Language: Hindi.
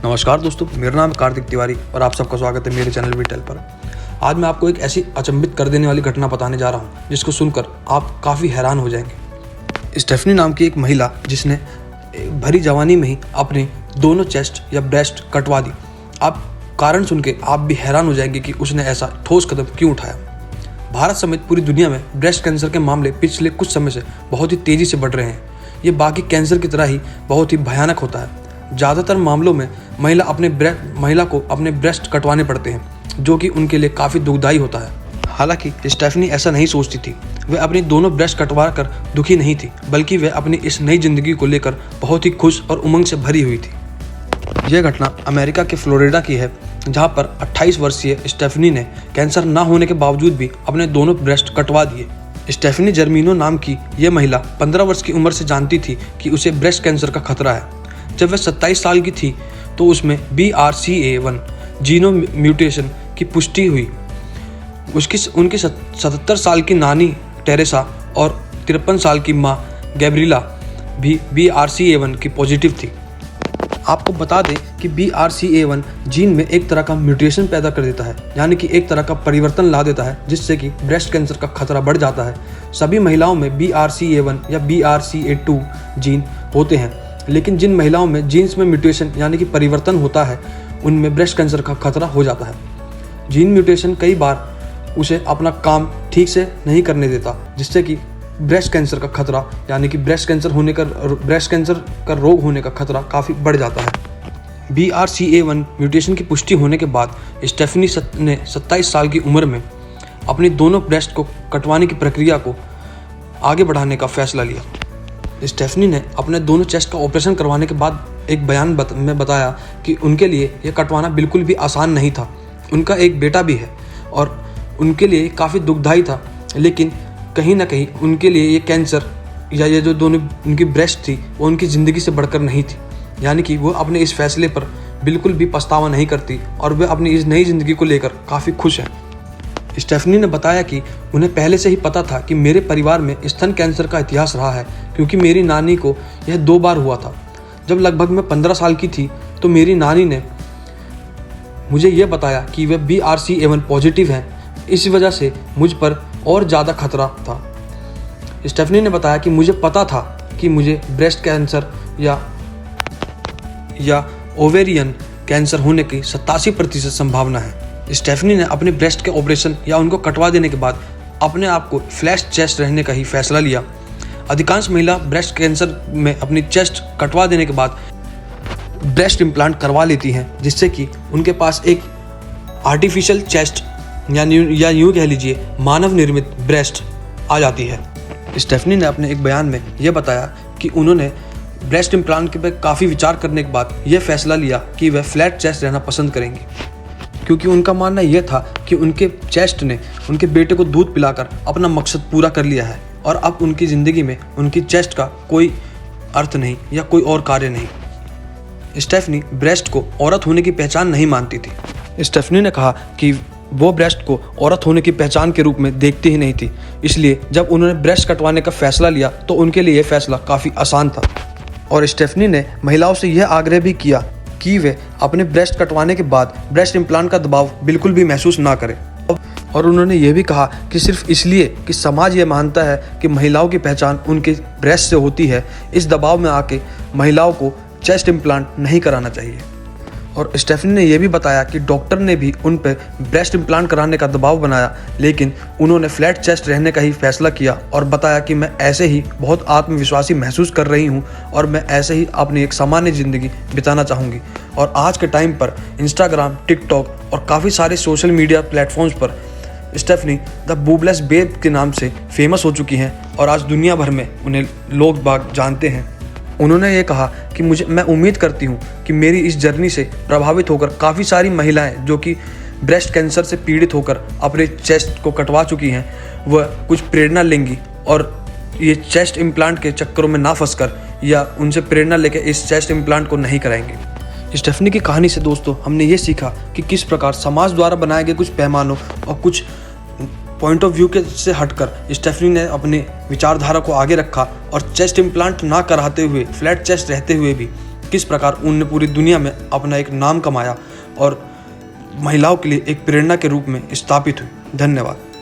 नमस्कार दोस्तों, मेरा नाम है कार्तिक तिवारी और आप सबका स्वागत है मेरे चैनल विटेल पर। आज मैं आपको एक ऐसी अचंभित कर देने वाली घटना बताने जा रहा हूँ जिसको सुनकर आप काफ़ी हैरान हो जाएंगे। स्टेफनी नाम की एक महिला जिसने भरी जवानी में ही अपने दोनों चेस्ट या ब्रेस्ट कटवा दी। आप कारण सुन के आप भी हैरान हो जाएंगे कि उसने ऐसा ठोस कदम क्यों उठाया। भारत समेत पूरी दुनिया में ब्रेस्ट कैंसर के मामले पिछले कुछ समय से बहुत ही तेज़ी से बढ़ रहे हैं। ये बाकी कैंसर की तरह ही बहुत ही भयानक होता है। ज़्यादातर मामलों में महिला को अपने ब्रेस्ट कटवाने पड़ते हैं, जो कि उनके लिए काफ़ी दुखदायी होता है। हालांकि स्टेफनी ऐसा नहीं सोचती थी। वह अपनी दोनों ब्रेस्ट कटवा कर दुखी नहीं थी, बल्कि वह अपनी इस नई जिंदगी को लेकर बहुत ही खुश और उमंग से भरी हुई थी। यह घटना अमेरिका के फ्लोरिडा की है, जहां पर 28 वर्षीय स्टेफनी ने कैंसर न होने के बावजूद भी अपने दोनों ब्रेस्ट कटवा दिए। स्टेफनी जर्मिनो नाम की यह महिला 15 वर्ष की उम्र से जानती थी कि उसे ब्रेस्ट कैंसर का खतरा है। जब वह 27 साल की थी तो उसमें BRCA1 जीनोम म्यूटेशन की पुष्टि हुई। उनकी 77 साल की नानी टेरेसा और 53 साल की माँ गैब्रिला भी BRCA1 की पॉजिटिव थी। आपको बता दें कि BRCA1 जीन में एक तरह का म्यूटेशन पैदा कर देता है, यानी कि एक तरह का परिवर्तन ला देता है, जिससे कि ब्रेस्ट कैंसर का खतरा बढ़ जाता है। सभी महिलाओं में BRCA1 या BRCA2 जीन होते हैं, लेकिन जिन महिलाओं में जीन्स में म्यूटेशन यानी कि परिवर्तन होता है, उनमें ब्रेस्ट कैंसर का खतरा हो जाता है। जीन म्यूटेशन कई बार उसे अपना काम ठीक से नहीं करने देता, जिससे कि ब्रेस्ट कैंसर का खतरा यानी कि ब्रेस्ट कैंसर का रोग होने का खतरा काफ़ी बढ़ जाता है। BRCA1 म्यूटेशन की पुष्टि होने के बाद स्टेफनी ने 27 साल की उम्र में अपनी दोनों ब्रेस्ट को कटवाने की प्रक्रिया को आगे बढ़ाने का फैसला लिया। स्टेफनी ने अपने दोनों चेस्ट का ऑपरेशन करवाने के बाद एक बयान में बताया कि उनके लिए यह कटवाना बिल्कुल भी आसान नहीं था। उनका एक बेटा भी है और उनके लिए काफ़ी दुखदायी था, लेकिन कहीं ना कहीं उनके लिए ये कैंसर या ये जो दोनों उनकी ब्रेस्ट थी वो उनकी ज़िंदगी से बढ़कर नहीं थी, यानी कि वो अपने इस फैसले पर बिल्कुल भी पछतावा नहीं करती और वे अपनी इस नई ज़िंदगी को लेकर काफ़ी खुश हैं। स्टेफनी ने बताया कि उन्हें पहले से ही पता था कि मेरे परिवार में स्तन कैंसर का इतिहास रहा है, क्योंकि मेरी नानी को यह 2 बार हुआ था। जब लगभग मैं 15 साल की थी तो मेरी नानी ने मुझे यह बताया कि वे BRCA1 पॉजिटिव हैं, इस वजह से मुझ पर और ज़्यादा खतरा था। स्टेफनी ने बताया कि मुझे पता था कि मुझे ब्रेस्ट कैंसर या ओवेरियन कैंसर होने की 87% संभावना है। स्टेफनी ने अपने ब्रेस्ट के ऑपरेशन या उनको कटवा देने के बाद अपने आप को फ्लैट चेस्ट रहने का ही फैसला लिया। अधिकांश महिला ब्रेस्ट कैंसर में अपनी चेस्ट कटवा देने के बाद ब्रेस्ट इम्प्लांट करवा लेती हैं, जिससे कि उनके पास एक आर्टिफिशियल चेस्ट या यूँ कह लीजिए मानव निर्मित ब्रेस्ट आ जाती है। स्टेफनी ने अपने एक बयान में यह बताया कि उन्होंने ब्रेस्ट इम्प्लांट के पर काफ़ी विचार करने के बाद यह फैसला लिया कि वह फ्लैट चेस्ट रहना पसंद करेंगी, क्योंकि उनका मानना यह था कि उनके चेस्ट ने उनके बेटे को दूध पिलाकर अपना मकसद पूरा कर लिया है और अब उनकी ज़िंदगी में उनकी चेस्ट का कोई अर्थ नहीं या कोई और कार्य नहीं। स्टेफनी ब्रेस्ट को औरत होने की पहचान नहीं मानती थी। स्टेफनी ने कहा कि वो ब्रेस्ट को औरत होने की पहचान के रूप में देखती ही नहीं थी, इसलिए जब उन्होंने ब्रेस्ट कटवाने का फैसला लिया तो उनके लिए यह फैसला काफ़ी आसान था। और स्टेफनी ने महिलाओं से यह आग्रह भी किया कि वे अपने ब्रेस्ट कटवाने के बाद ब्रेस्ट इम्प्लांट का दबाव बिल्कुल भी महसूस ना करें। और उन्होंने ये भी कहा कि सिर्फ इसलिए कि समाज ये मानता है कि महिलाओं की पहचान उनके ब्रेस्ट से होती है, इस दबाव में आके महिलाओं को चेस्ट इम्प्लांट नहीं कराना चाहिए। और स्टेफनी ने यह भी बताया कि डॉक्टर ने भी उन पर ब्रेस्ट इम्प्लांट कराने का दबाव बनाया, लेकिन उन्होंने फ्लैट चेस्ट रहने का ही फैसला किया और बताया कि मैं ऐसे ही बहुत आत्मविश्वासी महसूस कर रही हूँ और मैं ऐसे ही अपनी एक सामान्य ज़िंदगी बिताना चाहूँगी। और आज के टाइम पर इंस्टाग्राम, टिकटॉक और काफ़ी सारे सोशल मीडिया प्लेटफॉर्म्स पर स्टेफनी द बूबलेस बेब के नाम से फेमस हो चुकी हैं और आज दुनिया भर में उन्हें लोग बाग जानते हैं। उन्होंने ये कहा कि मैं उम्मीद करती हूँ कि मेरी इस जर्नी से प्रभावित होकर काफ़ी सारी महिलाएं जो कि ब्रेस्ट कैंसर से पीड़ित होकर अपने चेस्ट को कटवा चुकी हैं, वह कुछ प्रेरणा लेंगी और ये चेस्ट इम्प्लांट के चक्करों में ना फंसकर या उनसे प्रेरणा लेकर इस चेस्ट इम्प्लांट को नहीं कराएंगे। स्टेफनी की कहानी से दोस्तों हमने ये सीखा कि किस प्रकार समाज द्वारा बनाए गए कुछ पैमानों और कुछ पॉइंट ऑफ व्यू के से हटकर स्टेफनी ने अपने विचारधारा को आगे रखा और चेस्ट इम्प्लांट ना कराते हुए, फ्लैट चेस्ट रहते हुए भी किस प्रकार उन्होंने पूरी दुनिया में अपना एक नाम कमाया और महिलाओं के लिए एक प्रेरणा के रूप में स्थापित हुई। धन्यवाद।